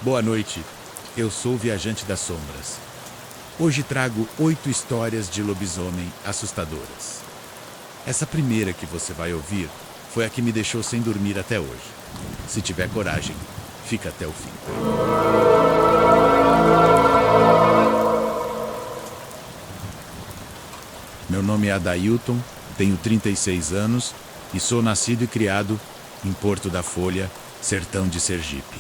Boa noite, eu sou o Viajante das Sombras. Hoje trago 8 histórias de lobisomem assustadoras. Essa primeira que você vai ouvir foi a que me deixou sem dormir até hoje. Se tiver coragem, fica até o fim. Meu nome é Adailton, tenho 36 anos e sou nascido e criado em Porto da Folha, sertão de Sergipe.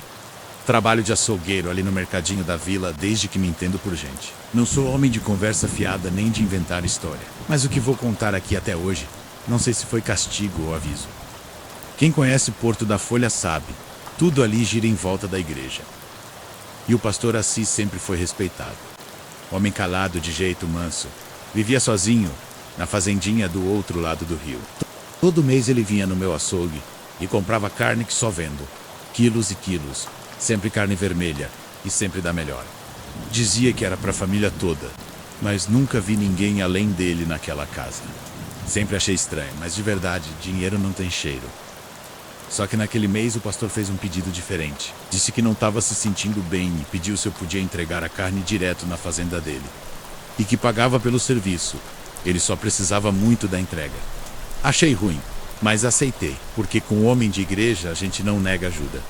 Trabalho de açougueiro ali no mercadinho da vila desde que me entendo por gente. Não sou homem de conversa fiada nem de inventar história. Mas o que vou contar aqui até hoje, não sei se foi castigo ou aviso. Quem conhece Porto da Folha sabe, tudo ali gira em volta da igreja. E o pastor Assis sempre foi respeitado. Homem calado de jeito manso. Vivia sozinho, na fazendinha do outro lado do rio. Todo mês ele vinha no meu açougue e comprava carne que só vendo. Quilos e quilos. Sempre carne vermelha e sempre da melhor. Dizia que era para a família toda, mas nunca vi ninguém além dele naquela casa. Sempre achei estranho, mas de verdade, dinheiro não tem cheiro. Só que naquele mês o pastor fez um pedido diferente. Disse que não estava se sentindo bem e pediu se eu podia entregar a carne direto na fazenda dele. E que pagava pelo serviço. Ele só precisava muito da entrega. Achei ruim, mas aceitei, porque com homem de igreja a gente não nega ajuda.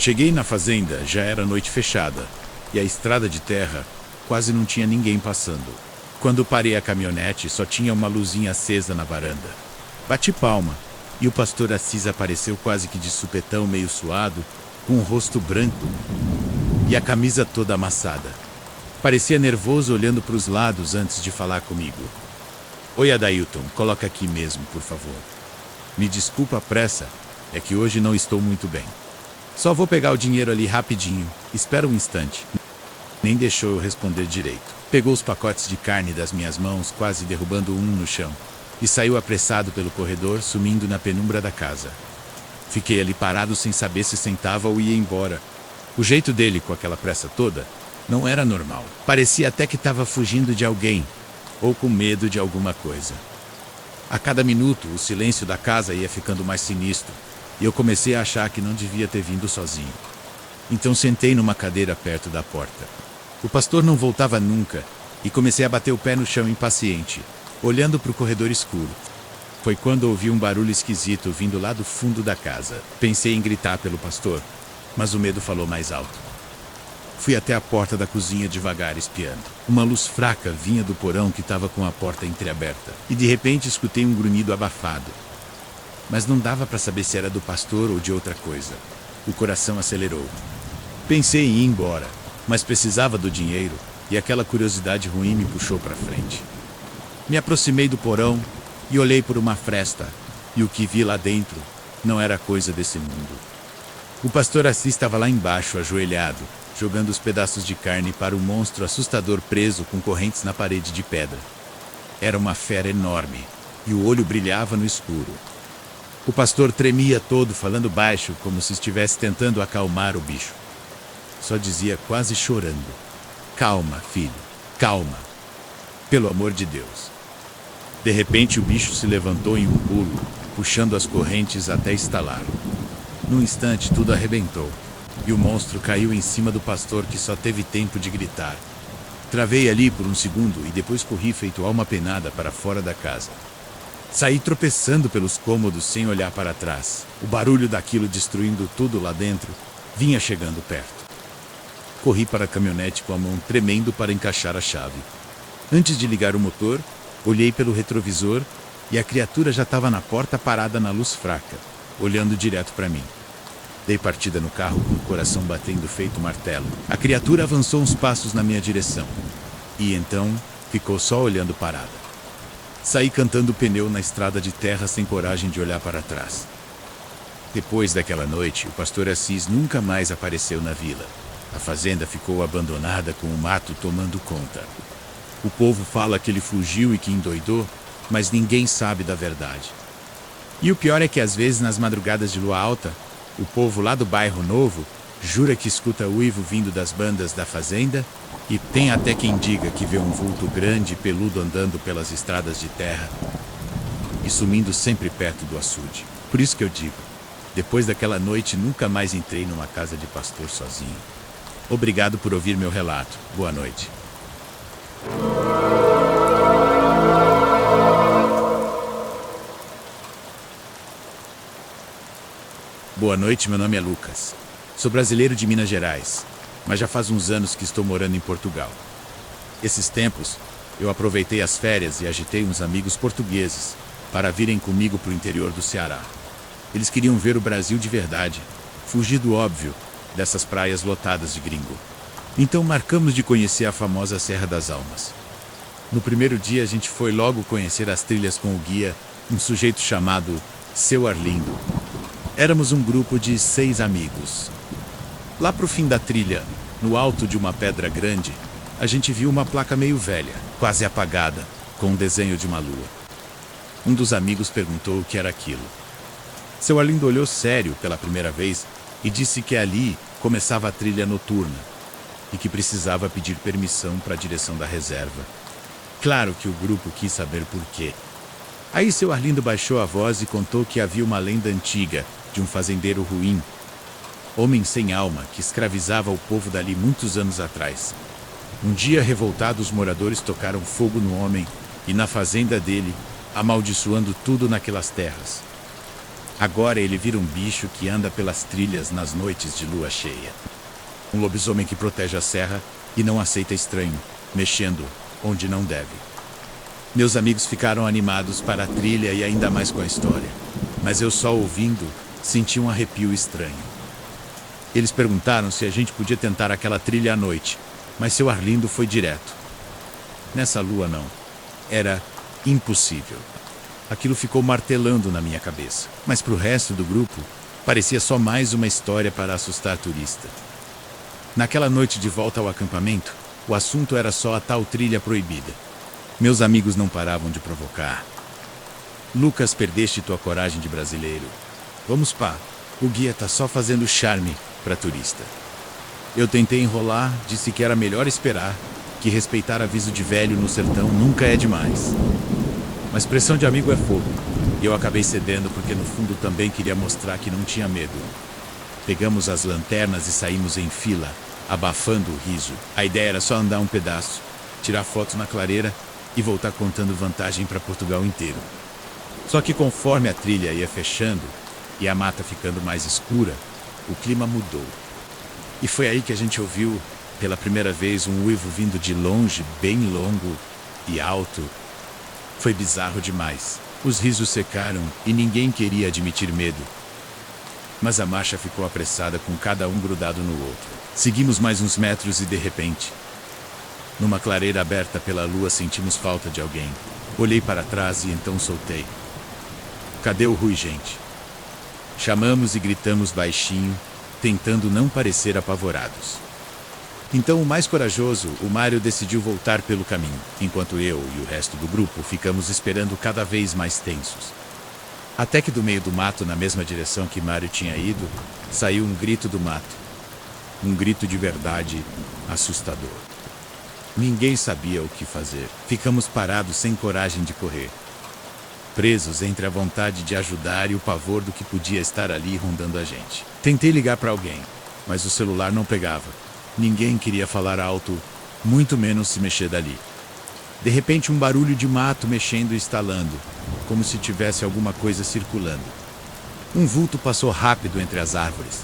Cheguei na fazenda, já era noite fechada, e a estrada de terra quase não tinha ninguém passando. Quando parei a caminhonete, só tinha uma luzinha acesa na varanda. Bati palma, e o pastor Assis apareceu quase que de supetão, meio suado, com o rosto branco e a camisa toda amassada. Parecia nervoso olhando para os lados antes de falar comigo. Oi, Adailton, coloca aqui mesmo, por favor. Me desculpa a pressa, é que hoje não estou muito bem. Só vou pegar o dinheiro ali rapidinho. Espera um instante. Nem deixou eu responder direito. Pegou os pacotes de carne das minhas mãos, quase derrubando um no chão, e saiu apressado pelo corredor, sumindo na penumbra da casa. Fiquei ali parado sem saber se sentava ou ia embora. O jeito dele, com aquela pressa toda, não era normal. Parecia até que estava fugindo de alguém, ou com medo de alguma coisa. A cada minuto, o silêncio da casa ia ficando mais sinistro. E eu comecei a achar que não devia ter vindo sozinho. Então sentei numa cadeira perto da porta. O pastor não voltava nunca, e comecei a bater o pé no chão impaciente, olhando para o corredor escuro. Foi quando ouvi um barulho esquisito vindo lá do fundo da casa. Pensei em gritar pelo pastor, mas o medo falou mais alto. Fui até a porta da cozinha devagar, espiando. Uma luz fraca vinha do porão que estava com a porta entreaberta, e de repente escutei um grunhido abafado. Mas não dava para saber se era do pastor ou de outra coisa. O coração acelerou. Pensei em ir embora, mas precisava do dinheiro e aquela curiosidade ruim me puxou para frente. Me aproximei do porão e olhei por uma fresta, e o que vi lá dentro não era coisa desse mundo. O pastor Assis estava lá embaixo, ajoelhado, jogando os pedaços de carne para o monstro assustador preso com correntes na parede de pedra. Era uma fera enorme, e o olho brilhava no escuro. O pastor tremia todo, falando baixo, como se estivesse tentando acalmar o bicho. Só dizia quase chorando: calma, filho, calma. Pelo amor de Deus. De repente o bicho se levantou em um pulo, puxando as correntes até estalar. Num instante tudo arrebentou, e o monstro caiu em cima do pastor, que só teve tempo de gritar. Travei ali por um segundo e depois corri feito alma penada para fora da casa. Saí tropeçando pelos cômodos sem olhar para trás. O barulho daquilo destruindo tudo lá dentro vinha chegando perto. Corri para a caminhonete com a mão tremendo para encaixar a chave. Antes de ligar o motor, olhei pelo retrovisor e a criatura já estava na porta, parada na luz fraca, olhando direto para mim. Dei partida no carro com o coração batendo feito martelo. A criatura avançou uns passos na minha direção e então ficou só olhando parada. Saí cantando pneu na estrada de terra sem coragem de olhar para trás. Depois daquela noite, o pastor Assis nunca mais apareceu na vila. A fazenda ficou abandonada com o mato tomando conta. O povo fala que ele fugiu e que endoidou, mas ninguém sabe da verdade. E o pior é que às vezes nas madrugadas de lua alta, o povo lá do bairro novo jura que escuta uivo vindo das bandas da fazenda, e tem até quem diga que vê um vulto grande e peludo andando pelas estradas de terra e sumindo sempre perto do açude. Por isso que eu digo, Depois daquela noite, nunca mais entrei numa casa de pastor sozinho. Obrigado por ouvir meu relato. Boa noite. Boa noite, meu nome é Lucas. Sou brasileiro de Minas Gerais, mas já faz uns anos que estou morando em Portugal. Esses tempos, eu aproveitei as férias e agitei uns amigos portugueses para virem comigo para o interior do Ceará. Eles queriam ver o Brasil de verdade, fugir do óbvio dessas praias lotadas de gringo. Então marcamos de conhecer a famosa Serra das Almas. No primeiro dia a gente foi logo conhecer as trilhas com o guia, um sujeito chamado Seu Arlindo. Éramos um grupo de 6 amigos. Lá pro fim da trilha, no alto de uma pedra grande, a gente viu uma placa meio velha, quase apagada, com um desenho de uma lua. Um dos amigos perguntou o que era aquilo. Seu Arlindo olhou sério pela primeira vez e disse que ali começava a trilha noturna e que precisava pedir permissão para a direção da reserva. Claro que o grupo quis saber por quê. Aí seu Arlindo baixou a voz e contou que havia uma lenda antiga de um fazendeiro ruim, homem sem alma, que escravizava o povo dali muitos anos atrás. Um dia, revoltados, os moradores tocaram fogo no homem e na fazenda dele, amaldiçoando tudo naquelas terras. Agora ele vira um bicho que anda pelas trilhas nas noites de lua cheia. Um lobisomem que protege a serra e não aceita estranho, mexendo onde não deve. Meus amigos ficaram animados para a trilha e ainda mais com a história, mas eu só ouvindo senti um arrepio estranho. Eles perguntaram se a gente podia tentar aquela trilha à noite, mas seu Arlindo foi direto. Nessa lua não. Era impossível. Aquilo ficou martelando na minha cabeça, mas para o resto do grupo, parecia só mais uma história para assustar turista. Naquela noite de volta ao acampamento, o assunto era só a tal trilha proibida. Meus amigos não paravam de provocar. Lucas, perdeste tua coragem de brasileiro. Vamos pá, o guia tá só fazendo charme para turista. Eu tentei enrolar, disse que era melhor esperar, que respeitar aviso de velho no sertão nunca é demais. Mas pressão de amigo é fogo, e eu acabei cedendo porque no fundo também queria mostrar que não tinha medo. Pegamos as lanternas e saímos em fila, abafando o riso. A ideia era só andar um pedaço, tirar fotos na clareira e voltar contando vantagem para Portugal inteiro. Só que conforme a trilha ia fechando e a mata ficando mais escura, o clima mudou. E foi aí que a gente ouviu, pela primeira vez, um uivo vindo de longe, bem longo e alto. Foi bizarro demais. Os risos secaram e ninguém queria admitir medo. Mas a marcha ficou apressada, com cada um grudado no outro. Seguimos mais uns metros e, de repente, numa clareira aberta pela lua, sentimos falta de alguém. Olhei para trás e então soltei. Cadê o Rui, gente? Chamamos e gritamos baixinho, tentando não parecer apavorados. Então o mais corajoso, o Mário, decidiu voltar pelo caminho, enquanto eu e o resto do grupo ficamos esperando cada vez mais tensos. Até que do meio do mato, na mesma direção que Mário tinha ido, saiu um grito do mato. Um grito de verdade assustador. Ninguém sabia o que fazer. Ficamos parados sem coragem de correr. Presos entre a vontade de ajudar e o pavor do que podia estar ali rondando a gente. Tentei ligar para alguém, mas o celular não pegava. Ninguém queria falar alto, muito menos se mexer dali. De repente, um barulho de mato mexendo e estalando, como se tivesse alguma coisa circulando. Um vulto passou rápido entre as árvores,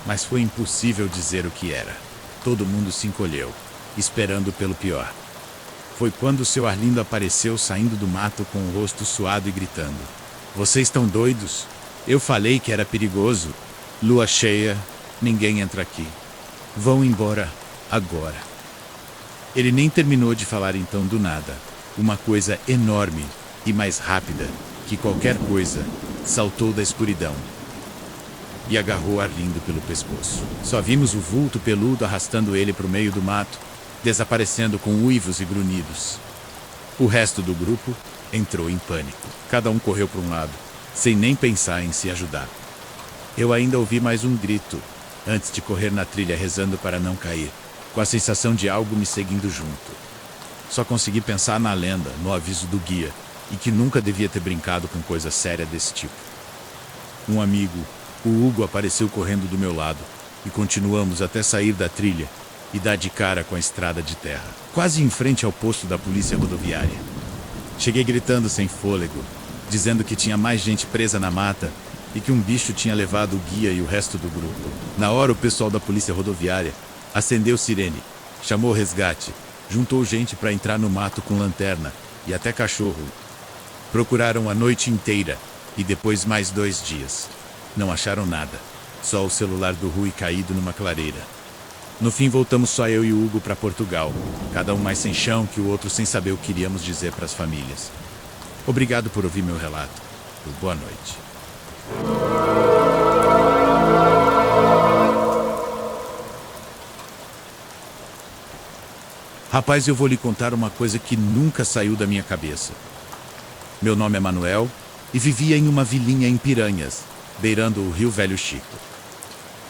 mas foi impossível dizer o que era. Todo mundo se encolheu, esperando pelo pior. Foi quando o seu Arlindo apareceu saindo do mato com o rosto suado e gritando: "Vocês estão doidos? Eu falei que era perigoso. Lua cheia, ninguém entra aqui. Vão embora, agora." Ele nem terminou de falar então, do nada, uma coisa enorme e mais rápida que qualquer coisa saltou da escuridão e agarrou Arlindo pelo pescoço. Só vimos o vulto peludo arrastando ele para o meio do mato, desaparecendo com uivos e grunhidos. O resto do grupo entrou em pânico. Cada um correu para um lado, sem nem pensar em se ajudar. Eu ainda ouvi mais um grito, antes de correr na trilha rezando para não cair, com a sensação de algo me seguindo junto. Só consegui pensar na lenda, no aviso do guia, e que nunca devia ter brincado com coisa séria desse tipo. Um amigo O Hugo apareceu correndo do meu lado e continuamos até sair da trilha e dar de cara com a estrada de terra, quase em frente ao posto da polícia rodoviária. Cheguei gritando sem fôlego, dizendo que tinha mais gente presa na mata e que um bicho tinha levado o guia e o resto do grupo. Na hora, o pessoal da polícia rodoviária acendeu sirene, chamou o resgate, juntou gente para entrar no mato com lanterna e até cachorro. Procuraram a noite inteira e depois mais 2 dias. Não acharam nada, só o celular do Rui caído numa clareira. No fim, voltamos só eu e o Hugo para Portugal, cada um mais sem chão que o outro, sem saber o que iríamos dizer para as famílias. Obrigado por ouvir meu relato. Boa noite. Rapaz, eu vou lhe contar uma coisa que nunca saiu da minha cabeça. Meu nome é Manuel e vivia em uma vilinha em Piranhas, beirando o Rio Velho Chico.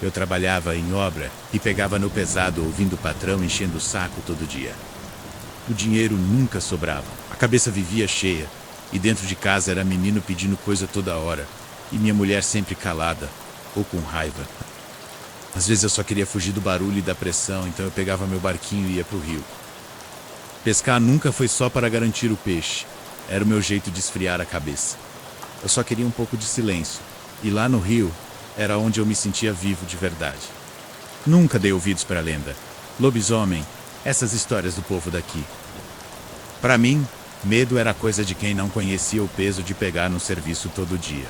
Eu trabalhava em obra e pegava no pesado ouvindo o patrão enchendo o saco todo dia. O dinheiro nunca sobrava, a cabeça vivia cheia e dentro de casa era menino pedindo coisa toda hora e minha mulher sempre calada ou com raiva. Às vezes eu só queria fugir do barulho e da pressão, então eu pegava meu barquinho e ia pro rio. Pescar nunca foi só para garantir o peixe, era o meu jeito de esfriar a cabeça. Eu só queria um pouco de silêncio e lá no rio era onde eu me sentia vivo de verdade. Nunca dei ouvidos para a lenda, lobisomem, essas histórias do povo daqui. Para mim, medo era coisa de quem não conhecia o peso de pegar no serviço todo dia.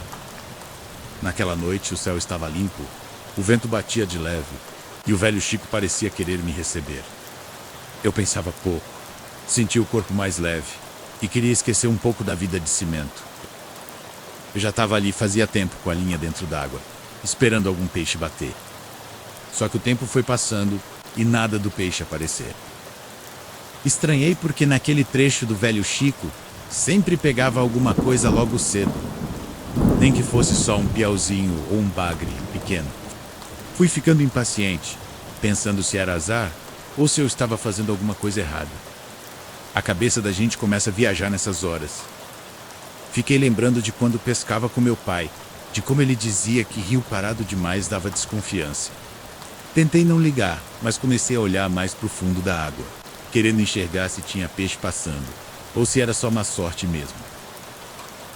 Naquela noite o céu estava limpo, o vento batia de leve e o velho Chico parecia querer me receber. Eu pensava pouco, sentia o corpo mais leve e queria esquecer um pouco da vida de cimento. Eu já estava ali fazia tempo com a linha dentro d'água, esperando algum peixe bater. Só que o tempo foi passando e nada do peixe aparecer. Estranhei porque naquele trecho do velho Chico sempre pegava alguma coisa logo cedo. Nem que fosse só um piauzinho ou um bagre pequeno. Fui ficando impaciente, pensando se era azar ou se eu estava fazendo alguma coisa errada. A cabeça da gente começa a viajar nessas horas. Fiquei lembrando de quando pescava com meu pai, de como ele dizia que rio parado demais dava desconfiança. Tentei não ligar, mas comecei a olhar mais pro fundo da água, querendo enxergar se tinha peixe passando, ou se era só má sorte mesmo.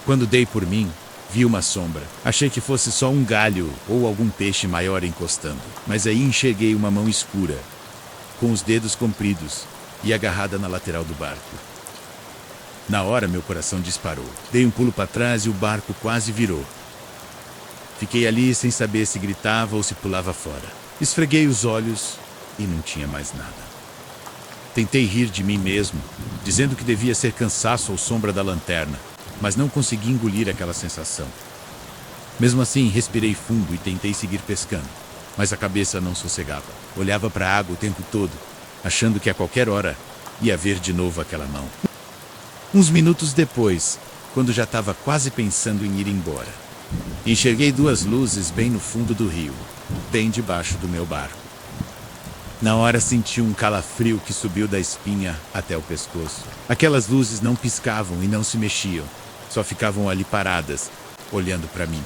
Quando dei por mim, vi uma sombra. Achei que fosse só um galho ou algum peixe maior encostando, mas aí enxerguei uma mão escura, com os dedos compridos e agarrada na lateral do barco. Na hora, meu coração disparou. Dei um pulo para trás e o barco quase virou. Fiquei ali sem saber se gritava ou se pulava fora. Esfreguei os olhos e não tinha mais nada. Tentei rir de mim mesmo, dizendo que devia ser cansaço ou sombra da lanterna, mas não consegui engolir aquela sensação. Mesmo assim, respirei fundo e tentei seguir pescando, mas a cabeça não sossegava. Olhava para a água o tempo todo, achando que a qualquer hora ia ver de novo aquela mão. Uns minutos depois, quando já estava quase pensando em ir embora, enxerguei 2 luzes bem no fundo do rio, bem debaixo do meu barco. Na hora senti um calafrio que subiu da espinha até o pescoço. Aquelas luzes não piscavam e não se mexiam, só ficavam ali paradas, olhando para mim.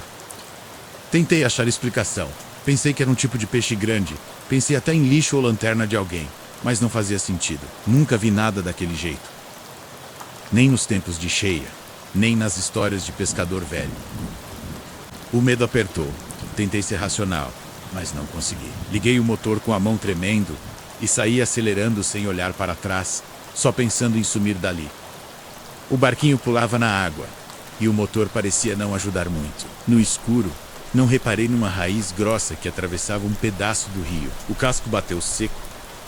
Tentei achar explicação. Pensei que era um tipo de peixe grande. Pensei até em lixo ou lanterna de alguém, mas não fazia sentido. Nunca vi nada daquele jeito. Nem nos tempos de cheia, nem nas histórias de pescador velho. O medo apertou. Tentei ser racional, mas não consegui. Liguei o motor com a mão tremendo e saí acelerando sem olhar para trás, só pensando em sumir dali. O barquinho pulava na água e o motor parecia não ajudar muito. No escuro, não reparei numa raiz grossa que atravessava um pedaço do rio. O casco bateu seco,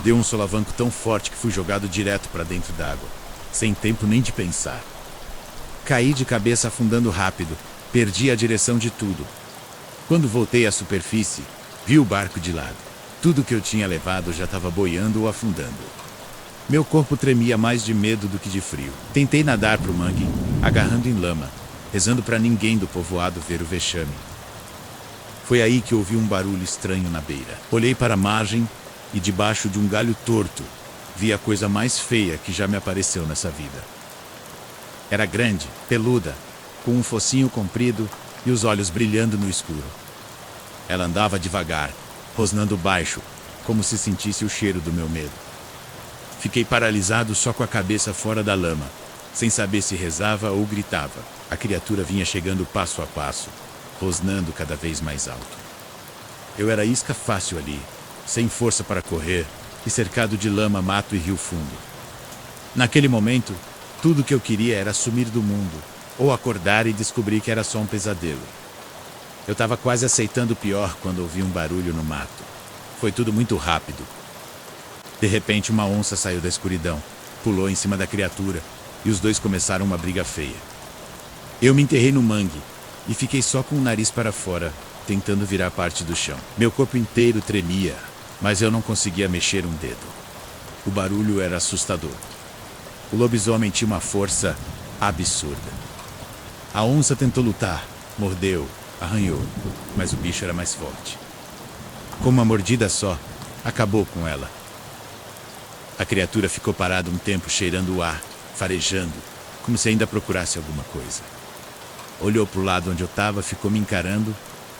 deu um solavanco tão forte que fui jogado direto para dentro d'água, sem tempo nem de pensar. Caí de cabeça afundando rápido, perdi a direção de tudo. Quando voltei à superfície, vi o barco de lado. Tudo que eu tinha levado já estava boiando ou afundando. Meu corpo tremia mais de medo do que de frio. Tentei nadar pro mangue, agarrando em lama, rezando para ninguém do povoado ver o vexame. Foi aí que ouvi um barulho estranho na beira. Olhei para a margem e debaixo de um galho torto, vi a coisa mais feia que já me apareceu nessa vida. Era grande, peluda, com um focinho comprido e os olhos brilhando no escuro. Ela andava devagar, rosnando baixo, como se sentisse o cheiro do meu medo. Fiquei paralisado só com a cabeça fora da lama, sem saber se rezava ou gritava. A criatura vinha chegando passo a passo, rosnando cada vez mais alto. Eu era isca fácil ali, sem força para correr e cercado de lama, mato e rio fundo. Naquele momento, tudo o que eu queria era sumir do mundo, ou acordar e descobrir que era só um pesadelo. Eu estava quase aceitando o pior quando ouvi um barulho no mato. Foi tudo muito rápido. De repente, uma onça saiu da escuridão, pulou em cima da criatura e os dois começaram uma briga feia. Eu me enterrei no mangue e fiquei só com o nariz para fora, tentando virar parte do chão. Meu corpo inteiro tremia, mas eu não conseguia mexer um dedo. O barulho era assustador. O lobisomem tinha uma força absurda. A onça tentou lutar, mordeu, arranhou, mas o bicho era mais forte. Com uma mordida só, acabou com ela. A criatura ficou parada um tempo cheirando o ar, farejando, como se ainda procurasse alguma coisa. Olhou para o lado onde eu estava, ficou me encarando,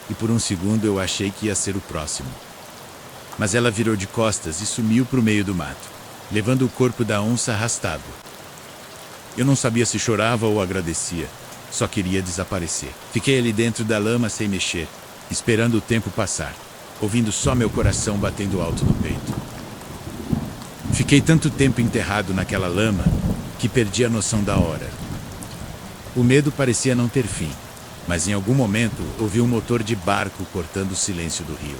e por um segundo eu achei que ia ser o próximo. Mas ela virou de costas e sumiu para o meio do mato, levando o corpo da onça arrastado. Eu não sabia se chorava ou agradecia, só queria desaparecer. Fiquei ali dentro da lama sem mexer, esperando o tempo passar, ouvindo só meu coração batendo alto no peito. Fiquei tanto tempo enterrado naquela lama que perdi a noção da hora. O medo parecia não ter fim, mas em algum momento ouvi um motor de barco cortando o silêncio do rio.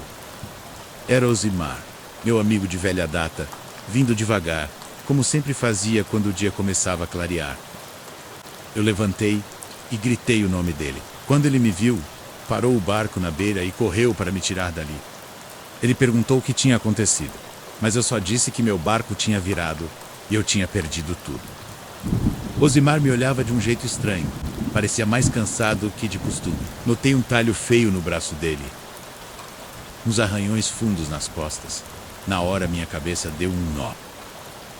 Era Osimar, meu amigo de velha data, vindo devagar, como sempre fazia quando o dia começava a clarear. Eu levantei e gritei o nome dele. Quando ele me viu, parou o barco na beira e correu para me tirar dali. Ele perguntou o que tinha acontecido, mas eu só disse que meu barco tinha virado e eu tinha perdido tudo. Osimar me olhava de um jeito estranho. Parecia mais cansado que de costume. Notei um talho feio no braço dele. Uns arranhões fundos nas costas. Na hora minha cabeça deu um nó.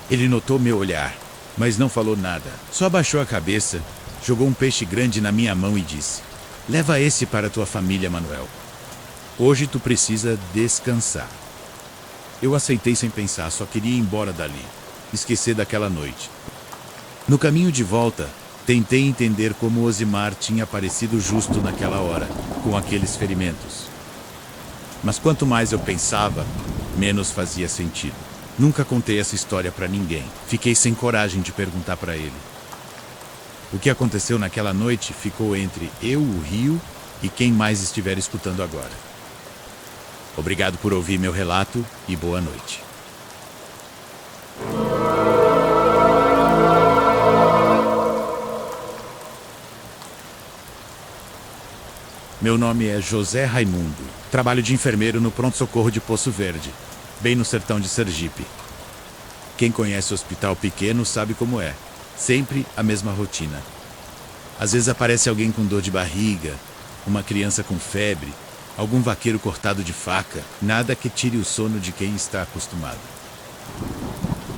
Ele notou meu olhar, mas não falou nada. Só abaixou a cabeça, jogou um peixe grande na minha mão e disse: "Leva esse para tua família, Manuel. Hoje tu precisa descansar." Eu aceitei sem pensar, só queria ir embora dali, esquecer daquela noite. No caminho de volta, tentei entender como Osimar tinha aparecido justo naquela hora, com aqueles ferimentos. Mas quanto mais eu pensava, menos fazia sentido. Nunca contei essa história para ninguém. Fiquei sem coragem de perguntar para ele. O que aconteceu naquela noite ficou entre eu, o rio, e quem mais estiver escutando agora. Obrigado por ouvir meu relato e boa noite. Meu nome é José Raimundo. Trabalho de enfermeiro no pronto-socorro de Poço Verde, bem no sertão de Sergipe. Quem conhece o hospital pequeno sabe como é. Sempre a mesma rotina. Às vezes aparece alguém com dor de barriga, uma criança com febre, algum vaqueiro cortado de faca, nada que tire o sono de quem está acostumado.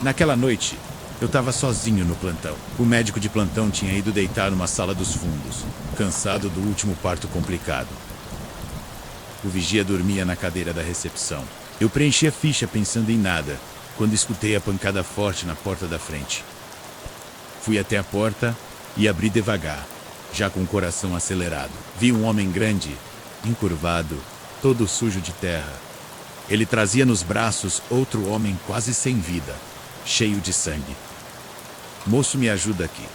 Naquela noite, eu estava sozinho no plantão. O médico de plantão tinha ido deitar numa sala dos fundos, cansado do último parto complicado. O vigia dormia na cadeira da recepção. Eu preenchi a ficha pensando em nada, quando escutei a pancada forte na porta da frente. Fui até a porta e abri devagar, já com o coração acelerado. Vi um homem grande, encurvado, todo sujo de terra. Ele trazia nos braços outro homem quase sem vida, cheio de sangue. "Moço, me ajuda aqui.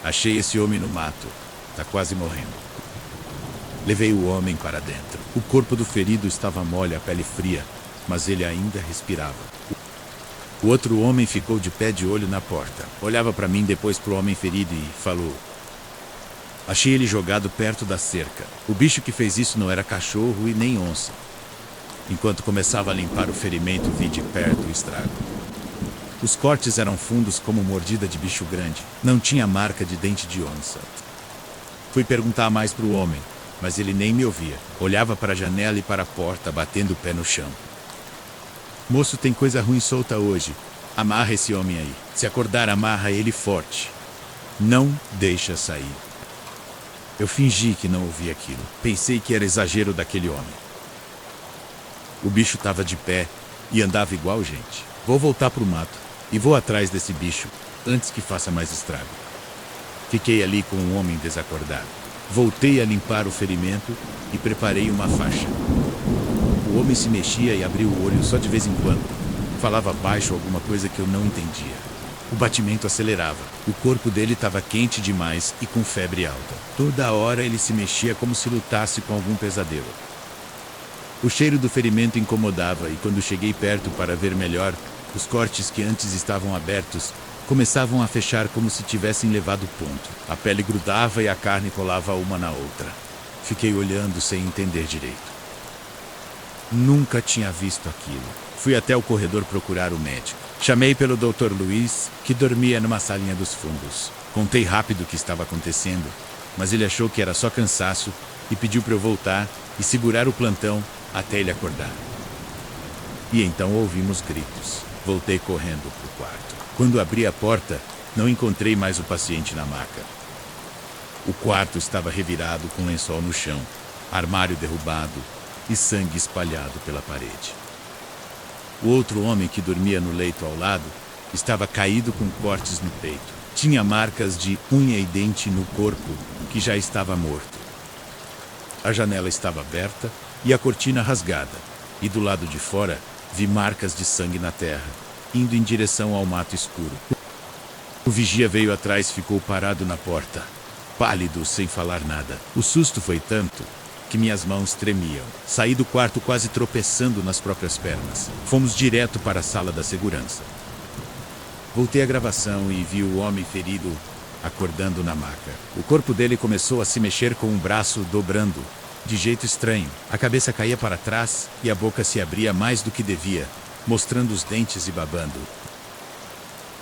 Achei esse homem no mato. Tá quase morrendo." Levei o homem para dentro. O corpo do ferido estava mole, a pele fria, mas ele ainda respirava. O outro homem ficou de pé de olho na porta. Olhava para mim, depois para o homem ferido e falou: "Achei ele jogado perto da cerca. O bicho que fez isso não era cachorro e nem onça." Enquanto começava a limpar o ferimento, vi de perto o estrago. Os cortes eram fundos como mordida de bicho grande. Não tinha marca de dente de onça. Fui perguntar mais para o homem, mas ele nem me ouvia. Olhava para a janela e para a porta, batendo o pé no chão. "Moço, tem coisa ruim solta hoje. Amarra esse homem aí. Se acordar, amarra ele forte. Não deixa sair." Eu fingi que não ouvi aquilo. Pensei que era exagero daquele homem. O bicho estava de pé e andava igual gente. Vou voltar pro mato e vou atrás desse bicho antes que faça mais estrago. Fiquei ali com um homem desacordado. Voltei a limpar o ferimento e preparei uma faixa. O homem se mexia e abria o olho só de vez em quando. Falava baixo alguma coisa que eu não entendia. O batimento acelerava. O corpo dele estava quente demais e com febre alta. Toda hora ele se mexia como se lutasse com algum pesadelo. O cheiro do ferimento incomodava e quando cheguei perto para ver melhor, os cortes que antes estavam abertos começavam a fechar como se tivessem levado ponto. A pele grudava e a carne colava uma na outra. Fiquei olhando sem entender direito. Nunca tinha visto aquilo. Fui até o corredor procurar o médico. Chamei pelo Dr. Luiz, que dormia numa salinha dos fundos. Contei rápido o que estava acontecendo, mas ele achou que era só cansaço e pediu para eu voltar e segurar o plantão até ele acordar. E então ouvimos gritos. Voltei correndo para o quarto. Quando abri a porta, não encontrei mais o paciente na maca. O quarto estava revirado com lençol no chão, armário derrubado e sangue espalhado pela parede. O outro homem que dormia no leito ao lado estava caído com cortes no peito. Tinha marcas de unha e dente no corpo, que já estava morto. A janela estava aberta e a cortina rasgada, e do lado de fora vi marcas de sangue na terra, indo em direção ao mato escuro. O vigia veio atrás e ficou parado na porta, pálido, sem falar nada. O susto foi tanto que minhas mãos tremiam. Saí do quarto quase tropeçando nas próprias pernas. Fomos direto para a sala da segurança. Voltei à gravação e vi o homem ferido acordando na maca. O corpo dele começou a se mexer com o braço dobrando, de jeito estranho. A cabeça caía para trás e a boca se abria mais do que devia, mostrando os dentes e babando.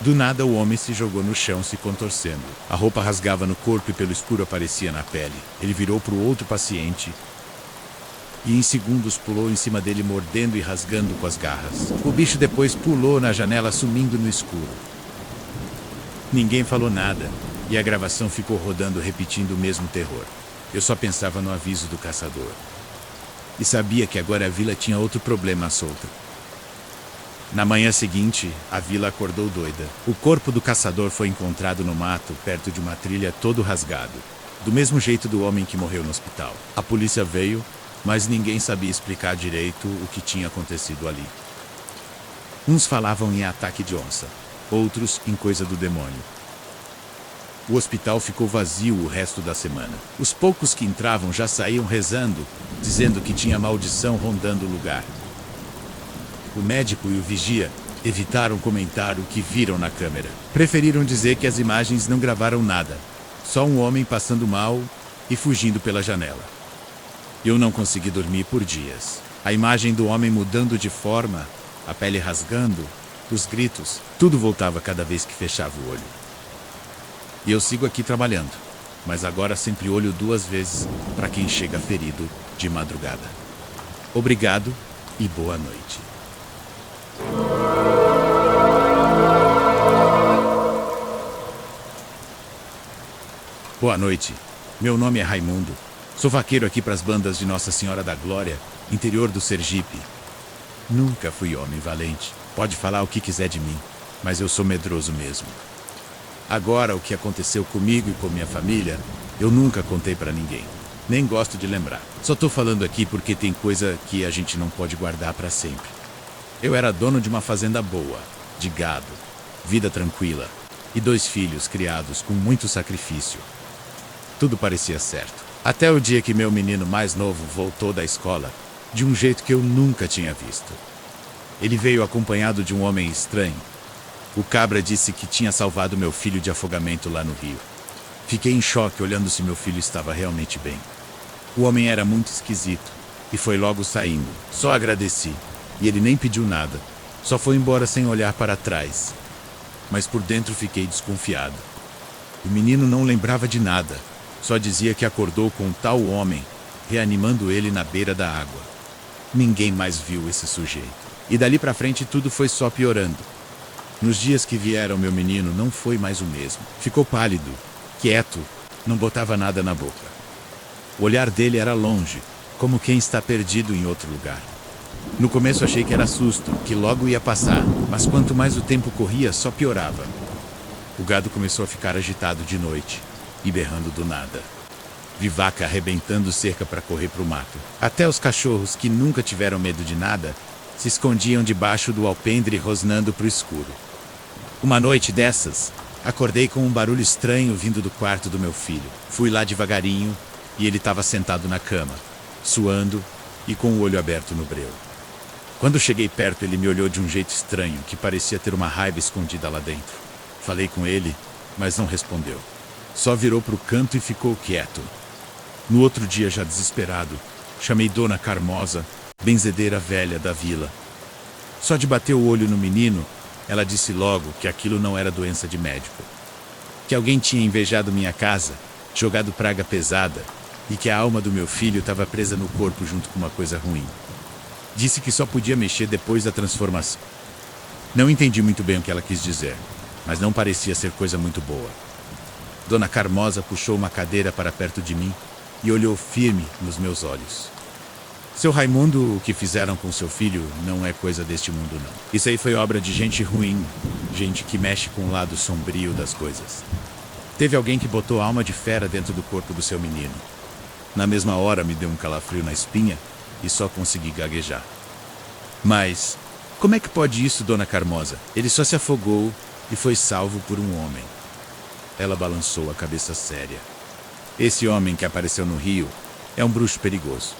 Do nada o homem se jogou no chão se contorcendo. A roupa rasgava no corpo e pelo escuro aparecia na pele. Ele virou para o outro paciente e em segundos pulou em cima dele mordendo e rasgando com as garras. O bicho depois pulou na janela sumindo no escuro. Ninguém falou nada e a gravação ficou rodando repetindo o mesmo terror. Eu só pensava no aviso do caçador. E sabia que agora a vila tinha outro problema à solta. Na manhã seguinte, a vila acordou doida. O corpo do caçador foi encontrado no mato, perto de uma trilha todo rasgado. Do mesmo jeito do homem que morreu no hospital. A polícia veio, mas ninguém sabia explicar direito o que tinha acontecido ali. Uns falavam em ataque de onça, outros em coisa do demônio. O hospital ficou vazio o resto da semana. Os poucos que entravam já saíam rezando, dizendo que tinha maldição rondando o lugar. O médico e o vigia evitaram comentar o que viram na câmera. Preferiram dizer que as imagens não gravaram nada. Só um homem passando mal e fugindo pela janela. Eu não consegui dormir por dias. A imagem do homem mudando de forma, a pele rasgando, os gritos, tudo voltava cada vez que fechava o olho. E eu sigo aqui trabalhando, mas agora sempre olho 2 vezes para quem chega ferido de madrugada. Obrigado e boa noite. Boa noite. Meu nome é Raimundo. Sou vaqueiro aqui para as bandas de Nossa Senhora da Glória, interior do Sergipe. Nunca fui homem valente. Pode falar o que quiser de mim, mas eu sou medroso mesmo. Agora, o que aconteceu comigo e com minha família, eu nunca contei para ninguém. Nem gosto de lembrar. Só tô falando aqui porque tem coisa que a gente não pode guardar para sempre. Eu era dono de uma fazenda boa, de gado, vida tranquila, e 2 filhos criados com muito sacrifício. Tudo parecia certo. Até o dia que meu menino mais novo voltou da escola, de um jeito que eu nunca tinha visto. Ele veio acompanhado de um homem estranho. O cabra disse que tinha salvado meu filho de afogamento lá no rio. Fiquei em choque olhando se meu filho estava realmente bem. O homem era muito esquisito e foi logo saindo. Só agradeci. E ele nem pediu nada. Só foi embora sem olhar para trás. Mas por dentro fiquei desconfiado. O menino não lembrava de nada. Só dizia que acordou com um tal homem, reanimando ele na beira da água. Ninguém mais viu esse sujeito. E dali para frente tudo foi só piorando. Nos dias que vieram, meu menino não foi mais o mesmo. Ficou pálido, quieto, não botava nada na boca. O olhar dele era longe, como quem está perdido em outro lugar. No começo achei que era susto, que logo ia passar, mas quanto mais o tempo corria, só piorava. O gado começou a ficar agitado de noite e berrando do nada. Vi vaca arrebentando cerca para correr para o mato. Até os cachorros, que nunca tiveram medo de nada, se escondiam debaixo do alpendre rosnando para o escuro. Uma noite dessas, acordei com um barulho estranho vindo do quarto do meu filho. Fui lá devagarinho e ele estava sentado na cama, suando e com o olho aberto no breu. Quando cheguei perto, ele me olhou de um jeito estranho, que parecia ter uma raiva escondida lá dentro. Falei com ele, mas não respondeu. Só virou para o canto e ficou quieto. No outro dia, já desesperado, chamei Dona Carmosa, benzedeira velha da vila. Só de bater o olho no menino, ela disse logo que aquilo não era doença de médico. Que alguém tinha invejado minha casa, jogado praga pesada, e que a alma do meu filho estava presa no corpo junto com uma coisa ruim. Disse que só podia mexer depois da transformação. Não entendi muito bem o que ela quis dizer, mas não parecia ser coisa muito boa. Dona Carmosa puxou uma cadeira para perto de mim e olhou firme nos meus olhos. Seu Raimundo, o que fizeram com seu filho não é coisa deste mundo, não. Isso aí foi obra de gente ruim, gente que mexe com o lado sombrio das coisas. Teve alguém que botou alma de fera dentro do corpo do seu menino. Na mesma hora me deu um calafrio na espinha e só consegui gaguejar. Mas, como é que pode isso, Dona Carmosa? Ele só se afogou e foi salvo por um homem. Ela balançou a cabeça séria. Esse homem que apareceu no rio é um bruxo perigoso.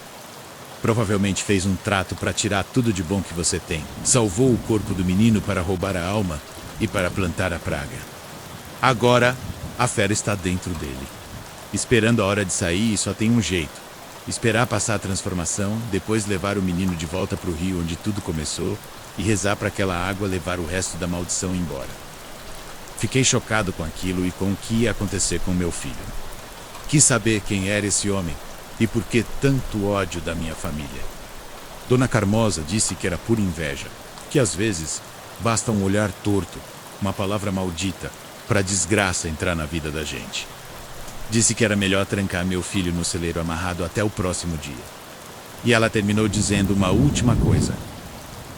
Provavelmente fez um trato para tirar tudo de bom que você tem. Salvou o corpo do menino para roubar a alma e para plantar a praga. Agora, a fera está dentro dele, esperando a hora de sair, e só tem um jeito. Esperar passar a transformação, depois levar o menino de volta para o rio onde tudo começou e rezar para aquela água levar o resto da maldição embora. Fiquei chocado com aquilo e com o que ia acontecer com meu filho. Quis saber quem era esse homem e por que tanto ódio da minha família. Dona Carmosa disse que era pura inveja, que às vezes basta um olhar torto, uma palavra maldita, para a desgraça entrar na vida da gente. Disse que era melhor trancar meu filho no celeiro amarrado até o próximo dia. E ela terminou dizendo uma última coisa.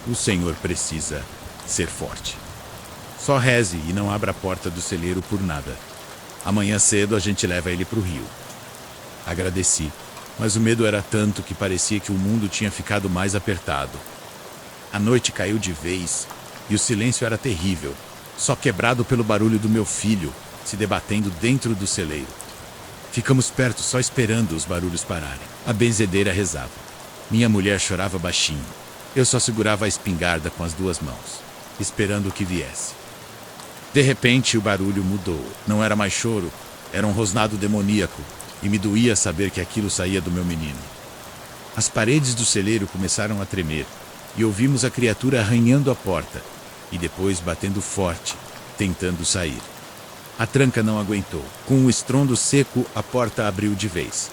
O Senhor precisa ser forte. Só reze e não abra a porta do celeiro por nada. Amanhã cedo a gente leva ele para o rio. Agradeci, mas o medo era tanto que parecia que o mundo tinha ficado mais apertado. A noite caiu de vez e o silêncio era terrível, só quebrado pelo barulho do meu filho se debatendo dentro do celeiro. Ficamos perto só esperando os barulhos pararem. A benzedeira rezava. Minha mulher chorava baixinho. Eu só segurava a espingarda com as duas mãos, esperando o que viesse. De repente, o barulho mudou. Não era mais choro, era um rosnado demoníaco, e me doía saber que aquilo saía do meu menino. As paredes do celeiro começaram a tremer, e ouvimos a criatura arranhando a porta, e depois batendo forte, tentando sair. A tranca não aguentou. Com um estrondo seco, a porta abriu de vez.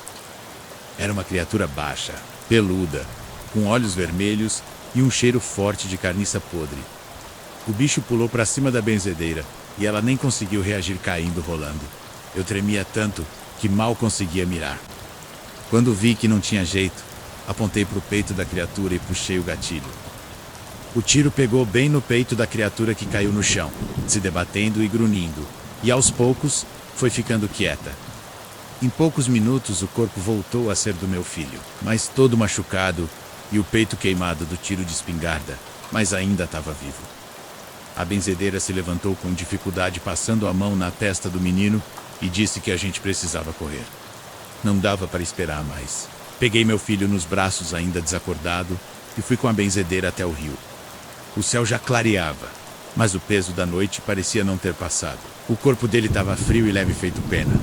Era uma criatura baixa, peluda, com olhos vermelhos e um cheiro forte de carniça podre. O bicho pulou para cima da benzedeira e ela nem conseguiu reagir caindo rolando. Eu tremia tanto que mal conseguia mirar. Quando vi que não tinha jeito, apontei para o peito da criatura e puxei o gatilho. O tiro pegou bem no peito da criatura que caiu no chão, se debatendo e grunhindo. E aos poucos, foi ficando quieta. Em poucos minutos, o corpo voltou a ser do meu filho, mas todo machucado e o peito queimado do tiro de espingarda, mas ainda estava vivo. A benzedeira se levantou com dificuldade, passando a mão na testa do menino e disse que a gente precisava correr. Não dava para esperar mais. Peguei meu filho nos braços, ainda desacordado, e fui com a benzedeira até o rio. O céu já clareava, mas o peso da noite parecia não ter passado. O corpo dele estava frio e leve feito pena,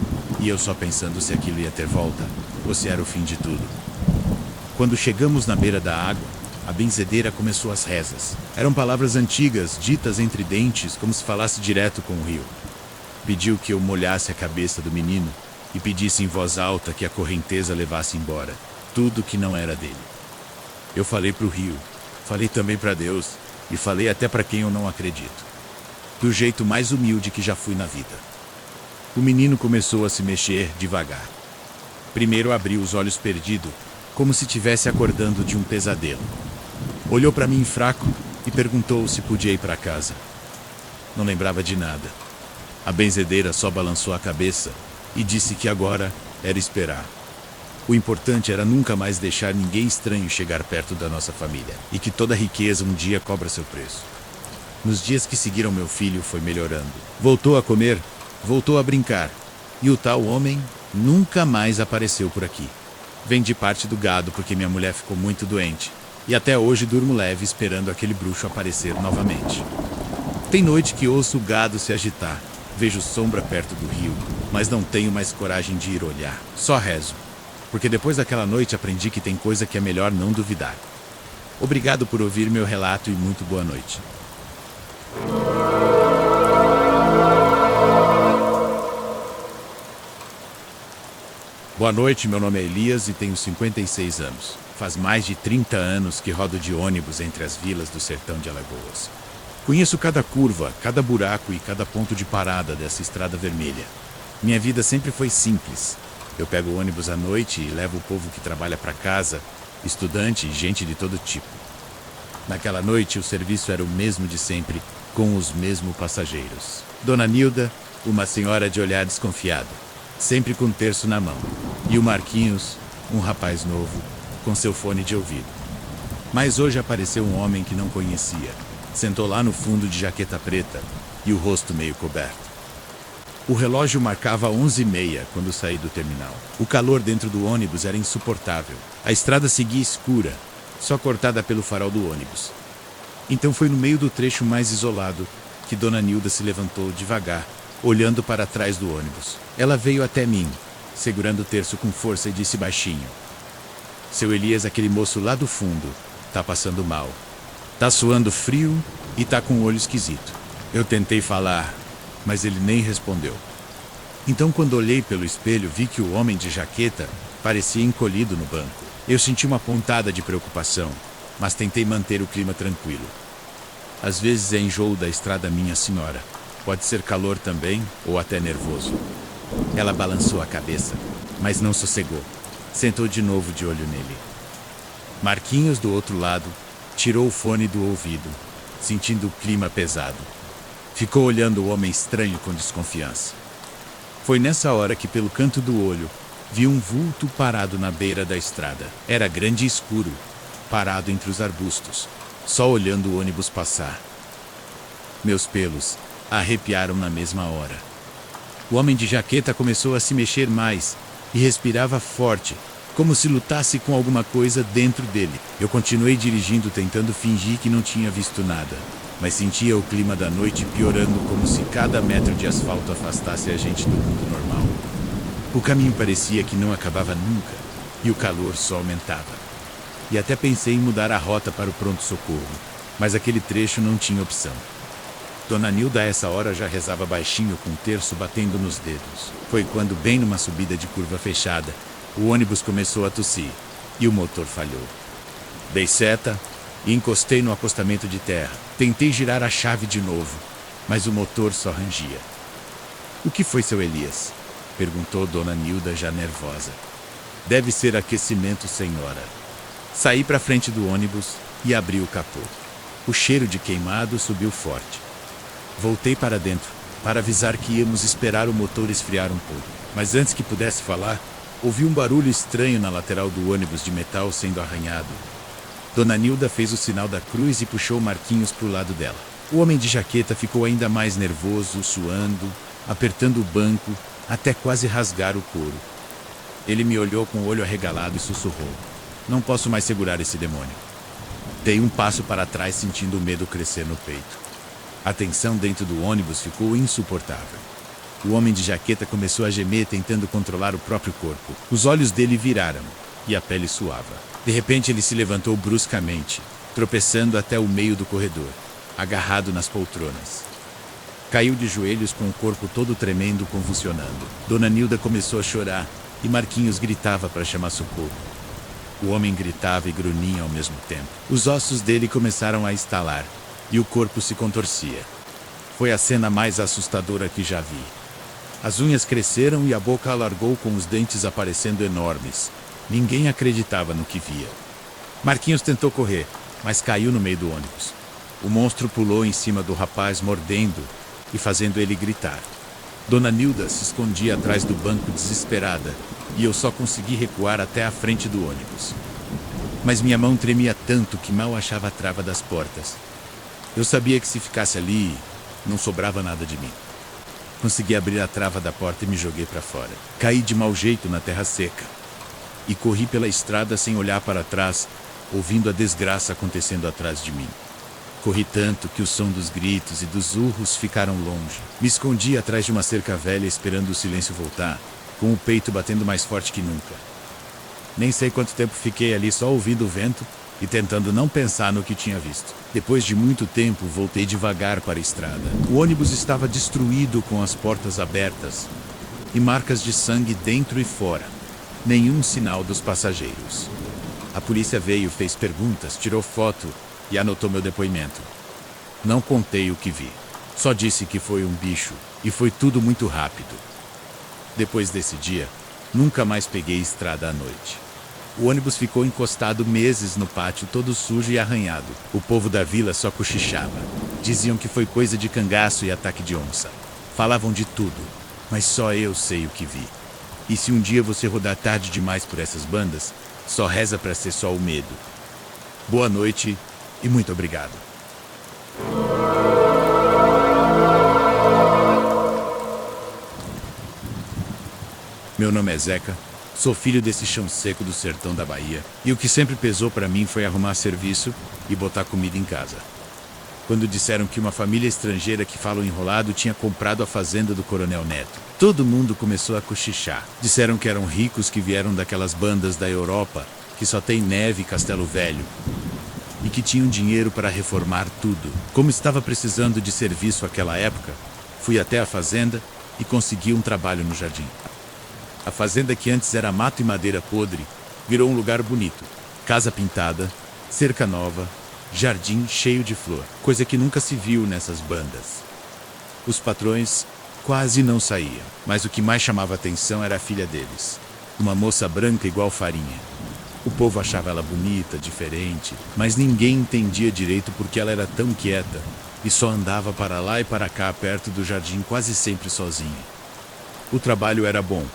e eu só pensando se aquilo ia ter volta, ou se era o fim de tudo. Quando chegamos na beira da água, a benzedeira começou as rezas. Eram palavras antigas, ditas entre dentes, como se falasse direto com o rio. Pediu que eu molhasse a cabeça do menino e pedisse em voz alta que a correnteza levasse embora tudo que não era dele. Eu falei para o rio, falei também para Deus, e falei até para quem eu não acredito. Do jeito mais humilde que já fui na vida. O menino começou a se mexer devagar. Primeiro abriu os olhos perdido, como se estivesse acordando de um pesadelo. Olhou para mim fraco e perguntou se podia ir para casa. Não lembrava de nada. A benzedeira só balançou a cabeça e disse que agora era esperar. O importante era nunca mais deixar ninguém estranho chegar perto da nossa família, e que toda riqueza um dia cobra seu preço. Nos dias que seguiram, meu filho foi melhorando. Voltou a comer, voltou a brincar, e o tal homem nunca mais apareceu por aqui. Vendi parte do gado porque minha mulher ficou muito doente, e até hoje durmo leve esperando aquele bruxo aparecer novamente. Tem noite que ouço o gado se agitar, vejo sombra perto do rio, mas não tenho mais coragem de ir olhar. Só rezo, porque depois daquela noite aprendi que tem coisa que é melhor não duvidar. Obrigado por ouvir meu relato e muito boa noite. Boa noite, meu nome é Elias e tenho 56 anos. Faz mais de 30 anos que rodo de ônibus entre as vilas do sertão de Alagoas. Conheço cada curva, cada buraco e cada ponto de parada dessa estrada vermelha. Minha vida sempre foi simples. Eu pego o ônibus à noite e levo o povo que trabalha para casa, estudante e gente de todo tipo. Naquela noite, o serviço era o mesmo de sempre, com os mesmos passageiros. Dona Nilda, uma senhora de olhar desconfiado, sempre com um terço na mão. E o Marquinhos, um rapaz novo, com seu fone de ouvido. Mas hoje apareceu um homem que não conhecia. Sentou lá no fundo de jaqueta preta e o rosto meio coberto. O relógio marcava 11h30 quando saí do terminal. O calor dentro do ônibus era insuportável. A estrada seguia escura, só cortada pelo farol do ônibus. Então foi no meio do trecho mais isolado que Dona Nilda se levantou devagar, olhando para trás do ônibus. Ela veio até mim, segurando o terço com força e disse baixinho: "Seu Elias, aquele moço lá do fundo, tá passando mal. Tá suando frio e tá com o olho esquisito." Eu tentei falar, mas ele nem respondeu. Então, quando olhei pelo espelho, vi que o homem de jaqueta parecia encolhido no banco. Eu senti uma pontada de preocupação, mas tentei manter o clima tranquilo. Às vezes é enjoo da estrada, minha senhora. Pode ser calor também, ou até nervoso. Ela balançou a cabeça, mas não sossegou. Sentou de novo de olho nele. Marquinhos, do outro lado, tirou o fone do ouvido, sentindo o clima pesado. Ficou olhando o homem estranho com desconfiança. Foi nessa hora que, pelo canto do olho, vi um vulto parado na beira da estrada. Era grande e escuro, parado entre os arbustos, só olhando o ônibus passar. Meus pelos arrepiaram na mesma hora. O homem de jaqueta começou a se mexer mais e respirava forte, como se lutasse com alguma coisa dentro dele. Eu continuei dirigindo, tentando fingir que não tinha visto nada, mas sentia o clima da noite piorando, como se cada metro de asfalto afastasse a gente do mundo normal. O caminho parecia que não acabava nunca, e o calor só aumentava. E até pensei em mudar a rota para o pronto-socorro, mas aquele trecho não tinha opção. Dona Nilda, a essa hora, já rezava baixinho com o terço batendo nos dedos. Foi quando, bem numa subida de curva fechada, o ônibus começou a tossir e o motor falhou. Dei seta e encostei no acostamento de terra. Tentei girar a chave de novo, mas o motor só rangia. "O que foi, seu Elias?" perguntou Dona Nilda, já nervosa. "Deve ser aquecimento, senhora." Saí para frente do ônibus e abri o capô. O cheiro de queimado subiu forte. Voltei para dentro, para avisar que íamos esperar o motor esfriar um pouco. Mas antes que pudesse falar, ouvi um barulho estranho na lateral do ônibus de metal sendo arranhado. Dona Nilda fez o sinal da cruz e puxou Marquinhos para o lado dela. O homem de jaqueta ficou ainda mais nervoso, suando, apertando o banco, até quase rasgar o couro. Ele me olhou com o olho arregalado e sussurrou: "Não posso mais segurar esse demônio." Dei um passo para trás, sentindo o medo crescer no peito. A tensão dentro do ônibus ficou insuportável. O homem de jaqueta começou a gemer, tentando controlar o próprio corpo. Os olhos dele viraram e a pele suava. De repente, ele se levantou bruscamente, tropeçando até o meio do corredor, agarrado nas poltronas. Caiu de joelhos com o corpo todo tremendo, convulsionando. Dona Nilda começou a chorar e Marquinhos gritava para chamar socorro. O homem gritava e grunhia ao mesmo tempo. Os ossos dele começaram a estalar e o corpo se contorcia. Foi a cena mais assustadora que já vi. As unhas cresceram e a boca alargou, com os dentes aparecendo enormes. Ninguém acreditava no que via. Marquinhos tentou correr, mas caiu no meio do ônibus. O monstro pulou em cima do rapaz, mordendo e fazendo ele gritar. Dona Nilda se escondia atrás do banco desesperada, e eu só consegui recuar até a frente do ônibus. Mas minha mão tremia tanto que mal achava a trava das portas. Eu sabia que se ficasse ali, não sobrava nada de mim. Consegui abrir a trava da porta e me joguei para fora. Caí de mau jeito na terra seca. E corri pela estrada sem olhar para trás, ouvindo a desgraça acontecendo atrás de mim. Corri tanto que o som dos gritos e dos urros ficaram longe. Me escondi atrás de uma cerca velha esperando o silêncio voltar, com o peito batendo mais forte que nunca. Nem sei quanto tempo fiquei ali só ouvindo o vento e tentando não pensar no que tinha visto. Depois de muito tempo, voltei devagar para a estrada. O ônibus estava destruído, com as portas abertas e marcas de sangue dentro e fora. Nenhum sinal dos passageiros. A polícia veio, fez perguntas, tirou foto e anotou meu depoimento. Não contei o que vi. Só disse que foi um bicho e foi tudo muito rápido. Depois desse dia, nunca mais peguei estrada à noite. O ônibus ficou encostado meses no pátio, todo sujo e arranhado. O povo da vila só cochichava. Diziam que foi coisa de cangaço e ataque de onça. Falavam de tudo, mas só eu sei o que vi. E se um dia você rodar tarde demais por essas bandas, só reza para ser só o medo. Boa noite e muito obrigado. Meu nome é Zeca, sou filho desse chão seco do sertão da Bahia, e o que sempre pesou para mim foi arrumar serviço e botar comida em casa. Quando disseram que uma família estrangeira que fala o enrolado tinha comprado a fazenda do Coronel Neto, todo mundo começou a cochichar. Disseram que eram ricos que vieram daquelas bandas da Europa, que só tem neve e castelo velho, e que tinham dinheiro para reformar tudo. Como estava precisando de serviço àquela época, fui até a fazenda e consegui um trabalho no jardim. A fazenda, que antes era mato e madeira podre, virou um lugar bonito. Casa pintada, cerca nova, jardim cheio de flor, coisa que nunca se viu nessas bandas. Os patrões quase não saíam, mas o que mais chamava atenção era a filha deles, uma moça branca igual farinha. O povo achava ela bonita, diferente, mas ninguém entendia direito porque ela era tão quieta e só andava para lá e para cá perto do jardim quase sempre sozinha. O trabalho era bom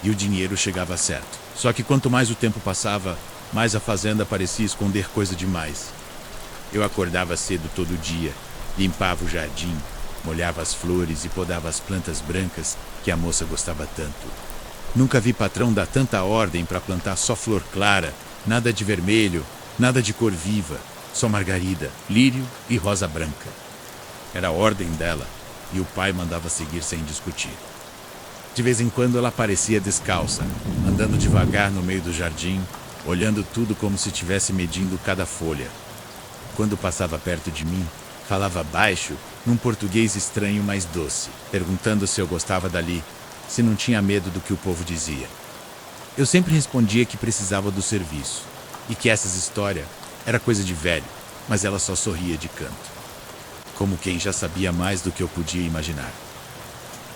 e o dinheiro chegava certo. Só que quanto mais o tempo passava, mais a fazenda parecia esconder coisa demais. Eu acordava cedo todo dia, limpava o jardim, molhava as flores e podava as plantas brancas que a moça gostava tanto. Nunca vi patrão dar tanta ordem para plantar só flor clara, nada de vermelho, nada de cor viva, só margarida, lírio e rosa branca. Era a ordem dela e o pai mandava seguir sem discutir. De vez em quando ela aparecia descalça, andando devagar no meio do jardim, olhando tudo como se estivesse medindo cada folha. Quando passava perto de mim, falava baixo, num português estranho, mas doce, perguntando se eu gostava dali, se não tinha medo do que o povo dizia. Eu sempre respondia que precisava do serviço, e que essas histórias era coisa de velho, mas ela só sorria de canto, como quem já sabia mais do que eu podia imaginar.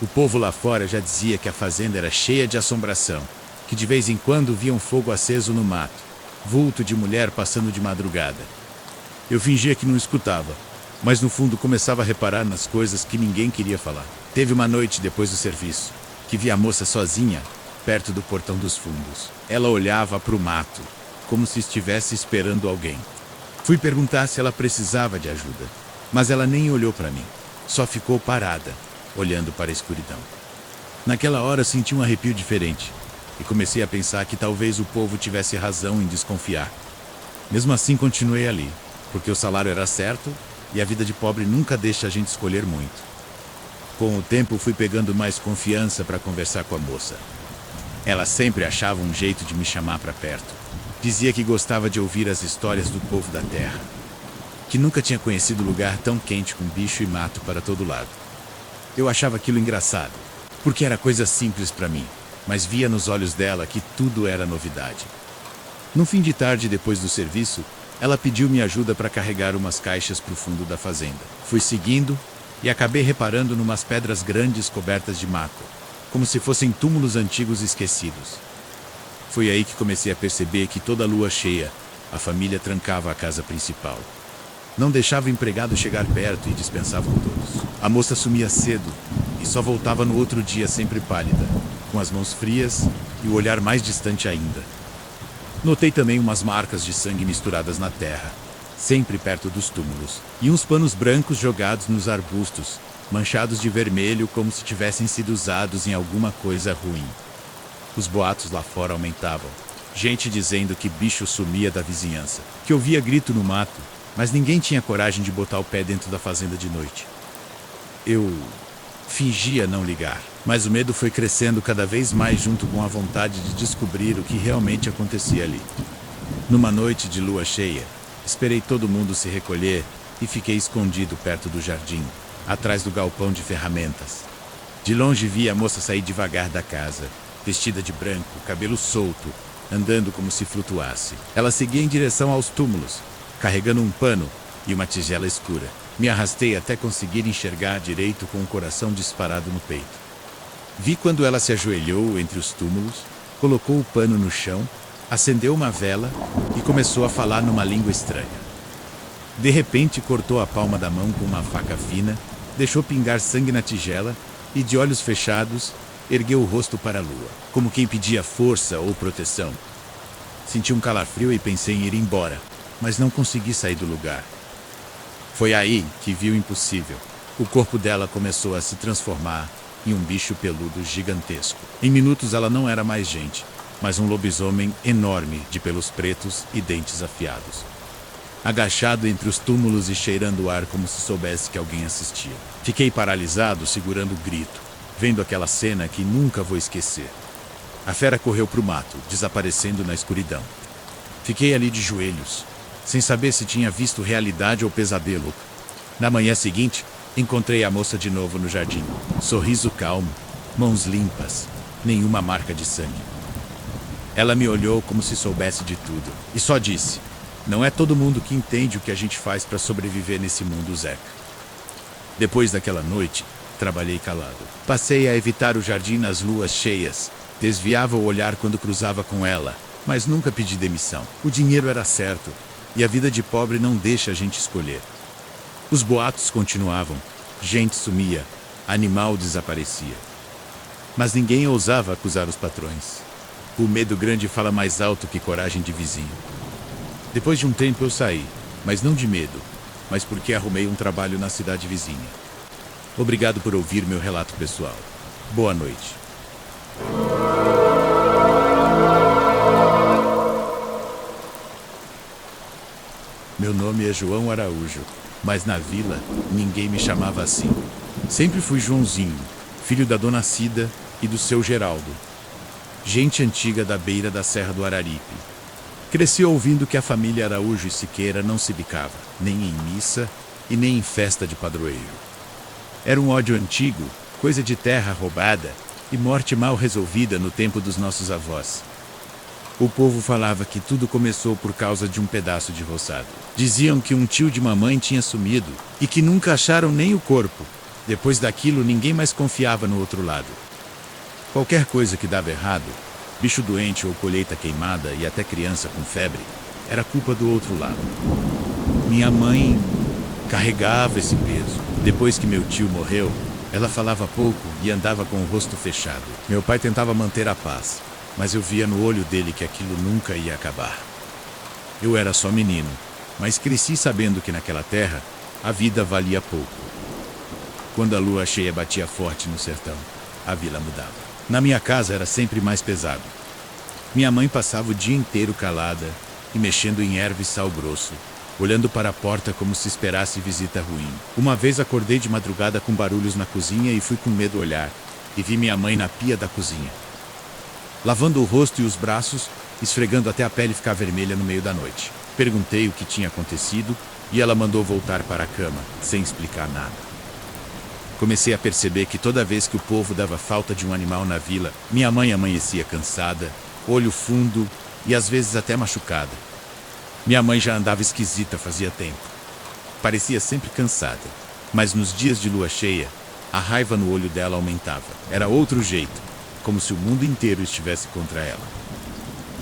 O povo lá fora já dizia que a fazenda era cheia de assombração, que de vez em quando via um fogo aceso no mato, vulto de mulher passando de madrugada. Eu fingia que não escutava, mas no fundo começava a reparar nas coisas que ninguém queria falar. Teve uma noite depois do serviço, que vi a moça sozinha, perto do portão dos fundos. Ela olhava para o mato, como se estivesse esperando alguém. Fui perguntar se ela precisava de ajuda, mas ela nem olhou para mim, só ficou parada, olhando para a escuridão. Naquela hora senti um arrepio diferente e comecei a pensar que talvez o povo tivesse razão em desconfiar. Mesmo assim continuei ali, porque o salário era certo e a vida de pobre nunca deixa a gente escolher muito. Com o tempo fui pegando mais confiança para conversar com a moça. Ela sempre achava um jeito de me chamar para perto. Dizia que gostava de ouvir as histórias do povo da terra, que nunca tinha conhecido lugar tão quente com bicho e mato para todo lado. Eu achava aquilo engraçado, porque era coisa simples para mim, mas via nos olhos dela que tudo era novidade. No fim de tarde, depois do serviço, ela pediu minha ajuda para carregar umas caixas para o fundo da fazenda. Fui seguindo e acabei reparando numas pedras grandes cobertas de mato, como se fossem túmulos antigos esquecidos. Foi aí que comecei a perceber que toda lua cheia a família trancava a casa principal. Não deixava o empregado chegar perto e dispensavam todos. A moça sumia cedo e só voltava no outro dia sempre pálida, com as mãos frias e o olhar mais distante ainda. Notei também umas marcas de sangue misturadas na terra, sempre perto dos túmulos, e uns panos brancos jogados nos arbustos, manchados de vermelho como se tivessem sido usados em alguma coisa ruim. Os boatos lá fora aumentavam. Gente dizendo que bicho sumia da vizinhança, que ouvia grito no mato, mas ninguém tinha coragem de botar o pé dentro da fazenda de noite. Eu fingia não ligar, mas o medo foi crescendo cada vez mais junto com a vontade de descobrir o que realmente acontecia ali. Numa noite de lua cheia, esperei todo mundo se recolher e fiquei escondido perto do jardim, atrás do galpão de ferramentas. De longe vi a moça sair devagar da casa, vestida de branco, cabelo solto, andando como se flutuasse. Ela seguia em direção aos túmulos, carregando um pano e uma tigela escura. Me arrastei até conseguir enxergar direito com o coração disparado no peito. Vi quando ela se ajoelhou entre os túmulos, colocou o pano no chão, acendeu uma vela e começou a falar numa língua estranha. De repente cortou a palma da mão com uma faca fina, deixou pingar sangue na tigela e, de olhos fechados, ergueu o rosto para a lua, como quem pedia força ou proteção. Senti um calafrio e pensei em ir embora, mas não consegui sair do lugar. Foi aí que vi o impossível. O corpo dela começou a se transformar em um bicho peludo gigantesco. Em minutos ela não era mais gente, mas um lobisomem enorme de pelos pretos e dentes afiados. Agachado entre os túmulos e cheirando o ar como se soubesse que alguém assistia. Fiquei paralisado, segurando o grito, vendo aquela cena que nunca vou esquecer. A fera correu para o mato, desaparecendo na escuridão. Fiquei ali de joelhos, sem saber se tinha visto realidade ou pesadelo. Na manhã seguinte, encontrei a moça de novo no jardim. Sorriso calmo, mãos limpas, nenhuma marca de sangue. Ela me olhou como se soubesse de tudo e só disse: "Não é todo mundo que entende o que a gente faz para sobreviver nesse mundo, Zeca." Depois daquela noite, trabalhei calado. Passei a evitar o jardim nas luas cheias, desviava o olhar quando cruzava com ela, mas nunca pedi demissão. O dinheiro era certo, e a vida de pobre não deixa a gente escolher. Os boatos continuavam, gente sumia, animal desaparecia. Mas ninguém ousava acusar os patrões. O medo grande fala mais alto que coragem de vizinho. Depois de um tempo eu saí, mas não de medo, mas porque arrumei um trabalho na cidade vizinha. Obrigado por ouvir meu relato pessoal. Boa noite. Meu nome é João Araújo, mas na vila ninguém me chamava assim. Sempre fui Joãozinho, filho da dona Cida e do seu Geraldo. Gente antiga da beira da Serra do Araripe. Cresci ouvindo que a família Araújo e Siqueira não se bicava, nem em missa e nem em festa de padroeiro. Era um ódio antigo, coisa de terra roubada e morte mal resolvida no tempo dos nossos avós. O povo falava que tudo começou por causa de um pedaço de roçado. Diziam que um tio de mamãe tinha sumido e que nunca acharam nem o corpo. Depois daquilo, ninguém mais confiava no outro lado. Qualquer coisa que dava errado, bicho doente ou colheita queimada e até criança com febre, era culpa do outro lado. Minha mãe carregava esse peso. Depois que meu tio morreu, ela falava pouco e andava com o rosto fechado. Meu pai tentava manter a paz, mas eu via no olho dele que aquilo nunca ia acabar. Eu era só menino, mas cresci sabendo que naquela terra a vida valia pouco. Quando a lua cheia batia forte no sertão, a vila mudava. Na minha casa era sempre mais pesado. Minha mãe passava o dia inteiro calada e mexendo em erva e sal grosso, olhando para a porta como se esperasse visita ruim. Uma vez acordei de madrugada com barulhos na cozinha e fui com medo olhar, e vi minha mãe na pia da cozinha, lavando o rosto e os braços, esfregando até a pele ficar vermelha no meio da noite. Perguntei o que tinha acontecido e ela mandou voltar para a cama, sem explicar nada. Comecei a perceber que toda vez que o povo dava falta de um animal na vila, minha mãe amanhecia cansada, olho fundo e às vezes até machucada. Minha mãe já andava esquisita fazia tempo. Parecia sempre cansada, mas nos dias de lua cheia, a raiva no olho dela aumentava. Era outro jeito, como se o mundo inteiro estivesse contra ela.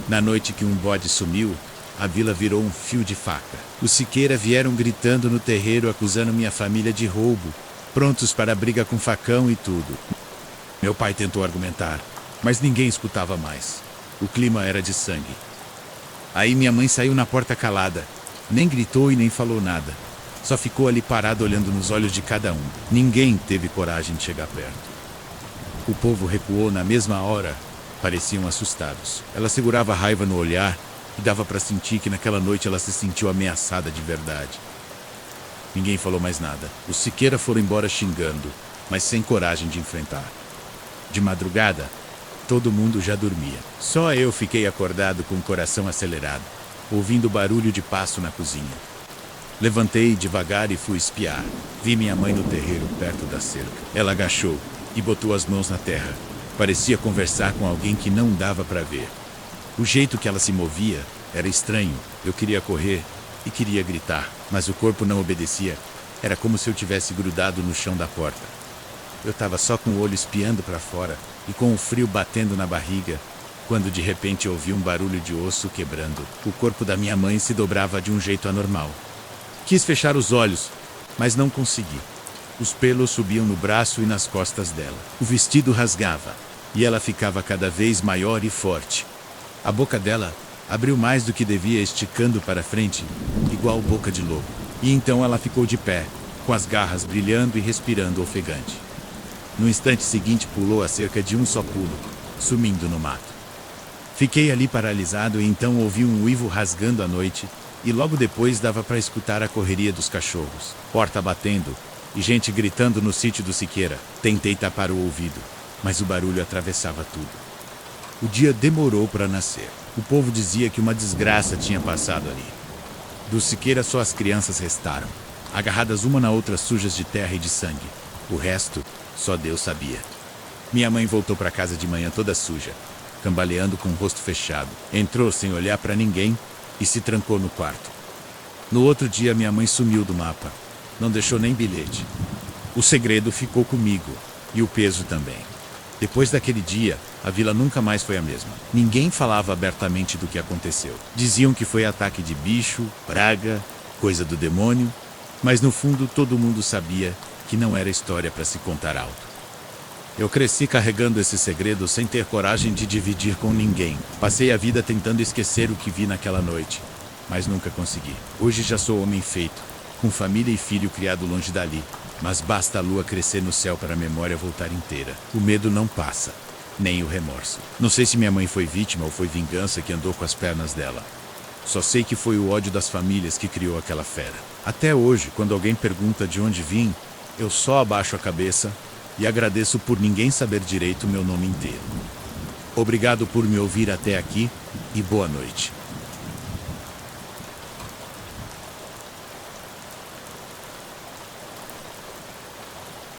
Na noite que um bode sumiu, a vila virou um fio de faca. Os Siqueira vieram gritando no terreiro, acusando minha família de roubo, prontos para a briga com facão e tudo. Meu pai tentou argumentar, mas ninguém escutava mais. O clima era de sangue. Aí minha mãe saiu na porta calada. Nem gritou e nem falou nada. Só ficou ali parada olhando nos olhos de cada um. Ninguém teve coragem de chegar perto. O povo recuou na mesma hora. Pareciam assustados. Ela segurava a raiva no olhar e dava para sentir que naquela noite ela se sentiu ameaçada de verdade. Ninguém falou mais nada. Os Siqueira foram embora xingando, mas sem coragem de enfrentar. De madrugada, todo mundo já dormia. Só eu fiquei acordado com o coração acelerado, ouvindo barulho de passo na cozinha. Levantei devagar e fui espiar. Vi minha mãe no terreiro, perto da cerca. Ela agachou e botou as mãos na terra. Parecia conversar com alguém que não dava para ver. O jeito que ela se movia era estranho. Eu queria correr e queria gritar, mas o corpo não obedecia. Era como se eu tivesse grudado no chão da porta. Eu estava só com o olho espiando para fora e com o frio batendo na barriga, quando de repente ouvi um barulho de osso quebrando. O corpo da minha mãe se dobrava de um jeito anormal. Quis fechar os olhos, mas não consegui. Os pelos subiam no braço e nas costas dela. O vestido rasgava e ela ficava cada vez maior e forte. A boca dela abriu mais do que devia, esticando para frente, igual boca de lobo. E então ela ficou de pé, com as garras brilhando e respirando ofegante. No instante seguinte pulou a cerca de um só pulo, sumindo no mato. Fiquei ali paralisado e então ouvi um uivo rasgando a noite e logo depois dava para escutar a correria dos cachorros, porta batendo e gente gritando no sítio do Siqueira. Tentei tapar o ouvido, mas o barulho atravessava tudo. O dia demorou para nascer. O povo dizia que uma desgraça tinha passado ali. Do Siqueira só as crianças restaram, agarradas uma na outra, sujas de terra e de sangue. O resto, só Deus sabia. Minha mãe voltou para casa de manhã toda suja, cambaleando com o rosto fechado. Entrou sem olhar para ninguém e se trancou no quarto. No outro dia, minha mãe sumiu do mapa. Não deixou nem bilhete. O segredo ficou comigo, e o peso também. Depois daquele dia, a vila nunca mais foi a mesma. Ninguém falava abertamente do que aconteceu. Diziam que foi ataque de bicho, praga, coisa do demônio, mas no fundo todo mundo sabia que não era história para se contar alto. Eu cresci carregando esse segredo sem ter coragem de dividir com ninguém. Passei a vida tentando esquecer o que vi naquela noite, mas nunca consegui. Hoje já sou homem feito, com família e filho criado longe dali. Mas basta a lua crescer no céu para a memória voltar inteira. O medo não passa, nem o remorso. Não sei se minha mãe foi vítima ou foi vingança que andou com as pernas dela. Só sei que foi o ódio das famílias que criou aquela fera. Até hoje, quando alguém pergunta de onde vim, eu só abaixo a cabeça e agradeço por ninguém saber direito o meu nome inteiro. Obrigado por me ouvir até aqui e boa noite.